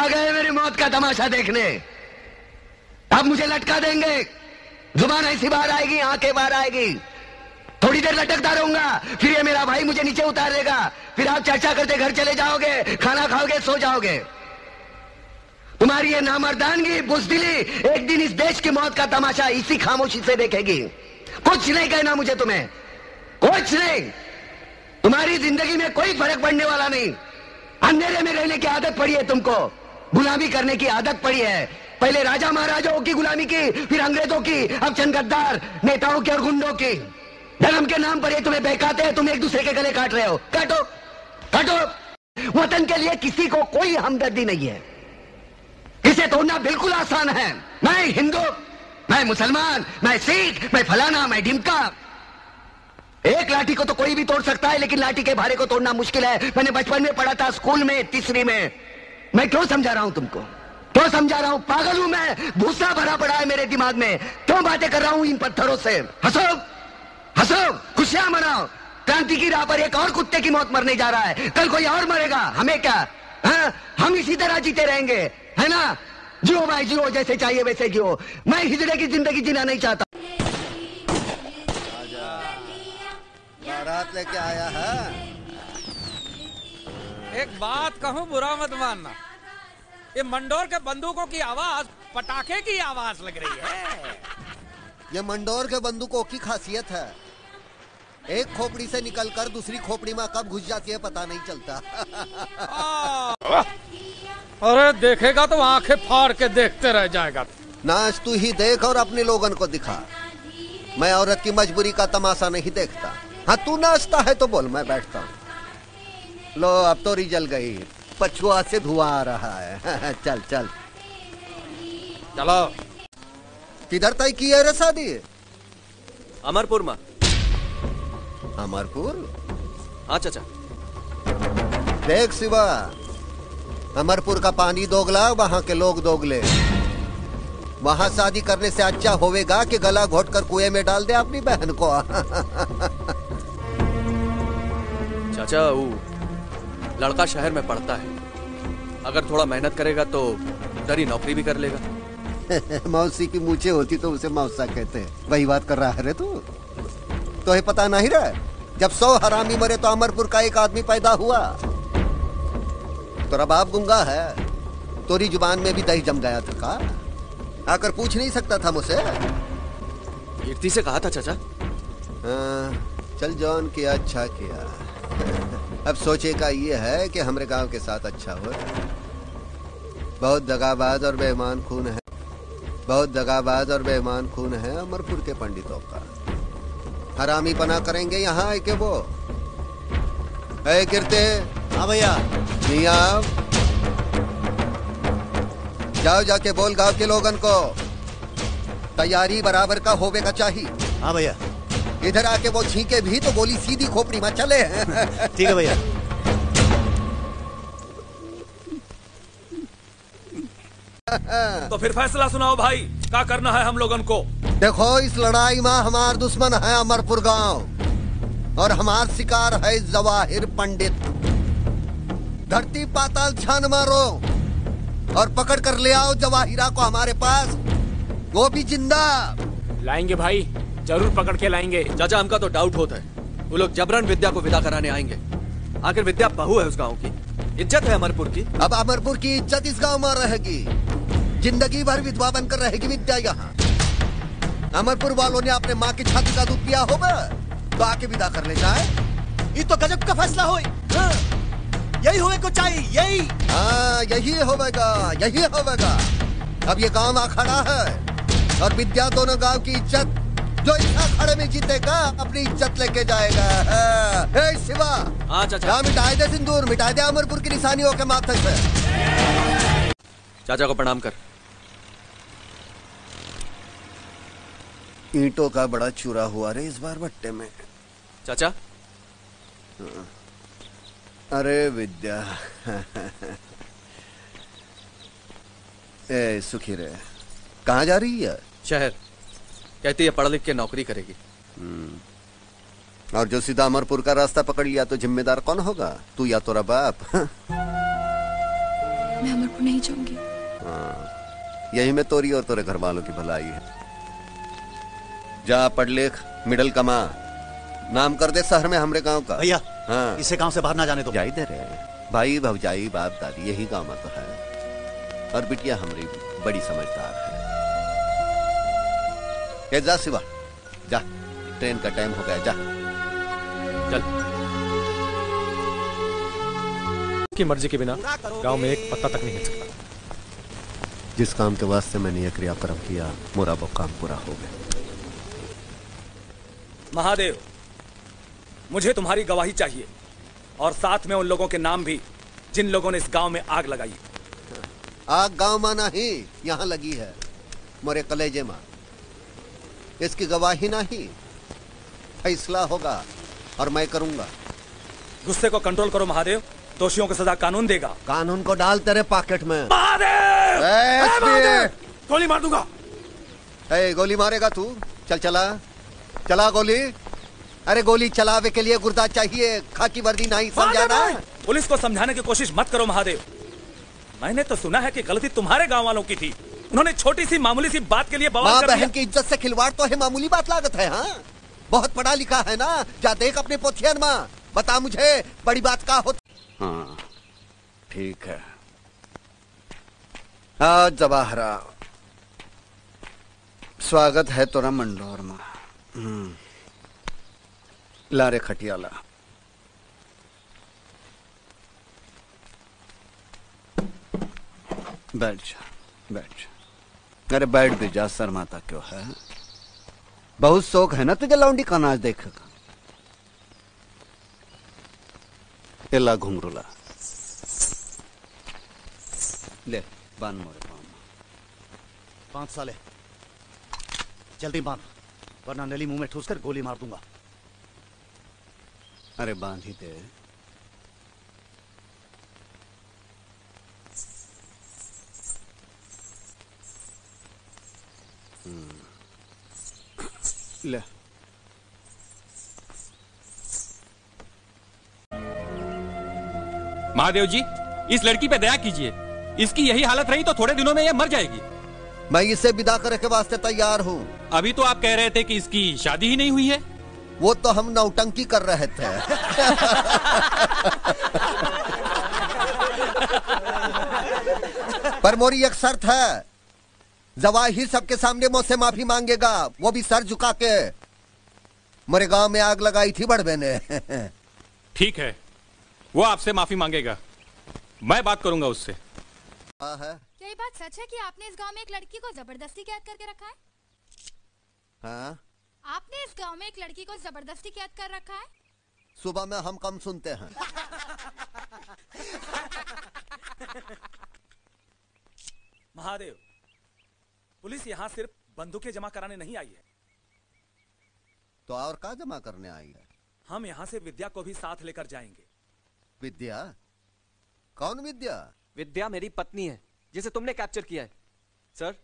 आ गए मेरी मौत का तमाशा देखने। अब मुझे लटका देंगे, जुबान ऐसी बाहर आएगी, आंखें बाहर आएगी, थोड़ी देर लटकता रहूंगा, फिर ये मेरा भाई मुझे नीचे उतार देगा, फिर आप चर्चा करते घर चले जाओगे, खाना खाओगे, सो जाओगे। तुम्हारी ये नामर्दानगी, बुज़दिली एक दिन इस देश की मौत का तमाशा इसी खामोशी से देखेगी। कुछ नहीं कहना मुझे, तुम्हें कुछ नहीं। तुम्हारी जिंदगी में कोई फर्क पड़ने वाला नहीं। अंधेरे में रहने की आदत पड़ी है तुमको, गुलामी करने की आदत पड़ी है। पहले राजा महाराजाओं की गुलामी की, फिर अंग्रेजों की, अब चंद गद्दार नेताओं की और गुंडों की। धर्म के नाम पर ये तुम्हें बहकाते हैं, तुम एक दूसरे के गले काट रहे हो। काटो काटो। वतन के लिए किसी को कोई हमदर्दी नहीं है। इसे तोड़ना बिल्कुल आसान है। मैं हिंदू, मैं मुसलमान, मैं सिख, मैं फलाना, मैं ढिमका। एक लाठी को तो कोई भी तोड़ सकता है, लेकिन लाठी के भारे को तोड़ना मुश्किल है। मैंने बचपन में पढ़ा था, स्कूल में, तीसरी में। मैं क्यों समझा रहा हूं तुमको, क्यों समझा रहा हूं? पागल हूं मैं, भूसा भरा पड़ा है मेरे दिमाग में। क्यों बातें कर रहा हूं इन पत्थरों से? हंसो हंसो, खुशियां मनाओ। क्रांति की राह पर एक और कुत्ते की मौत मरने जा रहा है, कल कोई और मरेगा, हमें क्या? हाँ, हम इसी तरह जीते रहेंगे, है ना? जियो भाई जियो, जैसे चाहिए वैसे जियो। मैं हिजड़े की जिंदगी जीना नहीं चाहता। बारात लेके आया है। एक बात कहूं, बुरा मत मानना, ये मंडोर के बंदूकों की आवाज पटाखे की आवाज लग रही है। ये मंडोर के बंदूकों की खासियत है, एक खोपड़ी से निकलकर दूसरी खोपड़ी में कब घुस जाती है पता नहीं चलता। अरे देखेगा तो आंखें फाड़ के देखते रह जाएगा। नाच तू ही देख और अपने लोगन को दिखा। मैं औरत की मजबूरी का तमाशा नहीं देखता। हाँ, तू नाचता है तो बोल, मैं बैठता हूँ। लो, अब तो जल गई, पछुआ से धुआं आ रहा है। चल चल चलो। किधर तय की है रे शादी? अमरपुर में। अमरपुर? हाँ चाचा। देख शिवा, अमरपुर का पानी दोगला, वहाँ के लोग दोगले। वहाँ शादी करने से अच्छा होवेगा कि गला घोटकर कुएं में डाल दे अपनी बहन को। चाचा, वो लड़का शहर में पढ़ता है, अगर थोड़ा मेहनत करेगा तो डरी नौकरी भी कर लेगा। मौसी की मूछें होती तो उसे मौसा कहते हैं। वही बात कर रहा है रे तू? तो पता नहीं रहा, जब 100 हरामी मरे तो अमरपुर का एक आदमी पैदा हुआ। तेरा बाप गुंगा है, तोरी जुबान में भी दही जम गया था का? आकर पूछ नहीं सकता था मुझसे? कीर्ति से कहा था चाचा। चल जॉन किया, अच्छा किया। अब सोचे का ये है कि हमारे गांव के साथ अच्छा हो। बहुत दगाबाज और बेईमान खून है, बहुत दगाबाज और बेईमान खून है अमरपुर के पंडितों का। हरामी पना करेंगे यहाँ आए के वो। कीर्ति। हाँ भैया। मियाँ, जाओ जाके बोल गांव के लोगन को तैयारी बराबर का होवे का चाहिए। हाँ भैया। इधर आके वो छींके भी तो गोली सीधी खोपड़ी में चले। ठीक है भैया। तो फिर फैसला सुनाओ भाई, क्या करना है हम लोगन को? देखो, इस लड़ाई में हमार दुश्मन है अमरपुर गांव और हमार शिकार है जवाहिर पंडित। धरती पाताल छान मारो और पकड़ कर ले आओ जवाहिरा को हमारे पास, वो भी जिंदा। लाएंगे भाई, जरूर पकड़ के लाएंगे। चाचा, हमका तो डाउट होता है वो लोग जबरन विद्या को विदा कराने आएंगे। आखिर विद्या बहू है उस गांव की, इज्जत है अमरपुर की। अब अमरपुर की इज्जत इस गांव में रहेगी, जिंदगी भर विधवा बनकर रहेगी विद्या यहाँ। अमरपुर वालों ने अपने माँ की छाती का दूध पिया होगा तो आके विदा कर ले जाए। ये तो गजब का फैसला हो। यही होने को चाहिए, यही। हाँ, यही होगा, यही होगा। अब ये गांव अखाड़ा है और विद्या दोनों गांव की इज्जत, जो इस अखाड़े में जीतेगा अपनी इज्जत लेके जाएगा। हे शिवा। हाँ चाचा। मिटाए दे सिंदूर, मिटाए दे अमरपुर की निशानियों के माथे से। चाचा को प्रणाम कर। ईंटों का बड़ा चूरा हुआ रे इस बार भट्टे में। चाचा। अरे विद्या। ए सुखी रे, कहाँ जा रही है? शहर। कहती है पढ़ लिख के नौकरी करेगी। और जो सीधा अमरपुर का रास्ता पकड़ लिया तो जिम्मेदार कौन होगा? तू या तोरा बाप? मैं अमरपुर नहीं जाऊंगी। यही में तोरी और तोरे घर वालों की भलाई है। जा पढ़ लिख, मिडल कमा, नाम कर दे शहर में हमरे गांव का। भैया हाँ, इसे गांव से बाहर ना जाने दो। जाई दे रहे भाई भौजाई बाप दादी यही गांव में तो है। और बिटिया हमारी बड़ी समझदार है। ये जा शिवा, जा, ट्रेन का टाइम हो गया, जा। चल। की मर्जी के बिना गांव में एक पत्ता तक नहीं हिल सकता। जिस काम के वास्ते मैंने ये क्रियाक्रम किया, मोरा वो काम पूरा हो गया। महादेव, मुझे तुम्हारी गवाही चाहिए और साथ में उन लोगों के नाम भी जिन लोगों ने इस गांव में आग लगाई। आग गांव में नहीं, यहाँ लगी है, मोरे कलेजे में। इसकी गवाही नहीं, फैसला होगा और मैं करूंगा। गुस्से को कंट्रोल करो महादेव, दोषियों को सजा कानून देगा। कानून को डाल तेरे पॉकेट में। महादेव! महादेव! गोली मार दूंगा। गोली मारेगा तू? चल चला, चला गोली। अरे गोली चलावे के लिए गुर्दा चाहिए, खाकी वर्दी नहीं, समझाना। पुलिस को समझाने की कोशिश मत करो महादेव। मैंने तो सुना है कि गलती तुम्हारे गांव वालों की थी। उन्होंने छोटी सी मामूली सी बात के लिए बवाल कर दिया। बहन की इज्जत से खिलवाड़ तो है मामूली बात लागत है। हाँ, बहुत पढ़ा लिखा है ना, जा देख अपने पोथियन में, बता मुझे बड़ी बात का होती। हाँ ठीक है। आज जवाहरा स्वागत है तोरा मंडोर में। लारे खटियाला। बैठ जा, बैठ जा। अरे बैठ भी जा, शर्माता क्यों है? बहुत शौक है ना तुझे लौंडी का नाच देखेगा। एला घुंघरूला ले, बांध मोरे पाँव में। 5 साले जल्दी बांध, वरना नली मुंह में ठूस कर गोली मार दूंगा। अरे बांध ही दे। ले। महादेव जी, इस लड़की पे दया कीजिए। इसकी यही हालत रही तो थोड़े दिनों में यह मर जाएगी। मैं इसे विदा करने के वास्ते तैयार हूँ। अभी तो आप कह रहे थे कि इसकी शादी ही नहीं हुई है। वो तो हम नौटंकी कर रहे थे। पर मोरी एक शर्त है, जवाही सबके सामने मुझसे माफी मांगेगा, वो भी सर झुका के। मेरे गांव में आग लगाई थी बड़बे ने। ठीक है, वो आपसे माफी मांगेगा, मैं बात करूंगा उससे। क्या ये बात सच है कि आपने इस गांव में एक लड़की को जबरदस्ती कैद करके रखा है? हाँ? आपने इस गांव में एक लड़की को जबरदस्ती कैद कर रखा है? सुबह में हम कम सुनते हैं। महादेव, पुलिस यहाँ सिर्फ बंदूकें जमा कराने नहीं आई है। तो और क्या जमा करने आई है? हम यहाँ से विद्या को भी साथ लेकर जाएंगे। विद्या? कौन विद्या? विद्या मेरी पत्नी है, जिसे तुमने कैप्चर किया है। सर,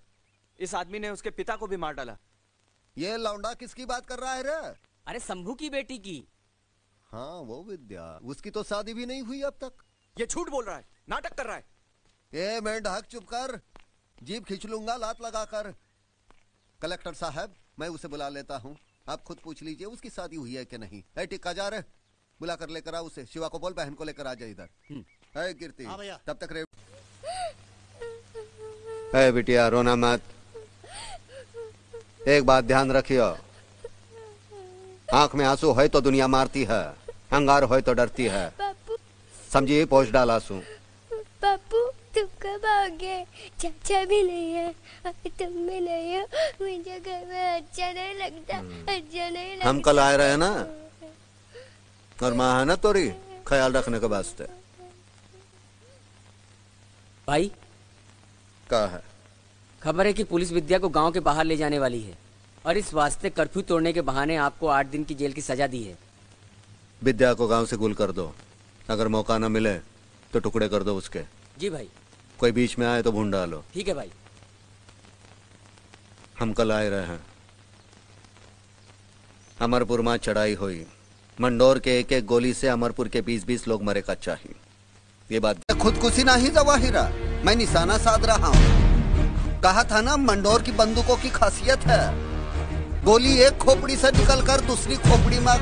इस आदमी ने उसके पिता को भी मार डाला। ये लौंडा किसकी बात कर रहा है रे? अरे शंभू की बेटी की। हाँ वो विद्या, उसकी तो शादी भी नहीं हुई अब तक। ये झूठ बोल रहा है, नाटक कर रहा है। ए मेंढक चुप कर, जीभ खींच लूंगा लात लगाकर। कलेक्टर साहब, मैं उसे बुला लेता हूँ, आप खुद पूछ लीजिए उसकी शादी हुई है कि नहीं। है टिक्का जा रहे, बुला कर लेकर आ उसे। शिवा को बोल बहन को लेकर आ जाए इधर। है कीर्ति, तब तक रे। है बिटिया, रोना मत। एक बात ध्यान रखियो, आंख में आंसू है तो दुनिया मारती है, अंगार हो तो डरती है। समझिए, पोछ डाल आंसू। पापू तुम कब आओगे? चाचा भी नहीं है, तुम भी नहीं हो, मुझे घर में अच्छा नहीं लगता, अच्छा नहीं लगता। हम कल आए रहे ना, और माँ है ना तोरी, ख्याल रखने के वास्ते। भाई क्या है? खबर है कि पुलिस विद्या को गांव के बाहर ले जाने वाली है, और इस वास्ते कर्फ्यू तोड़ने के बहाने आपको 8 दिन की जेल की सजा दी है। विद्या को गांव से गुल कर दो, अगर मौका न मिले तो टुकड़े कर दो उसके। जी भाई। कोई बीच में आए तो भून डालो। ठीक है भाई। हम कल आए रहे हैं, अमरपुर में चढ़ाई हुई, मंडोर के एक एक गोली से अमरपुर के 20-20 लोग मरे कच्चा ही। ये बात खुदकुशी नहीं जवाहिरा, मैं निशाना साध रहा हूँ। कहा था ना, मंडोर की बंदूकों की खासियत है, गोली एक खोपड़ी से निकलकर दूसरी खोपड़ी में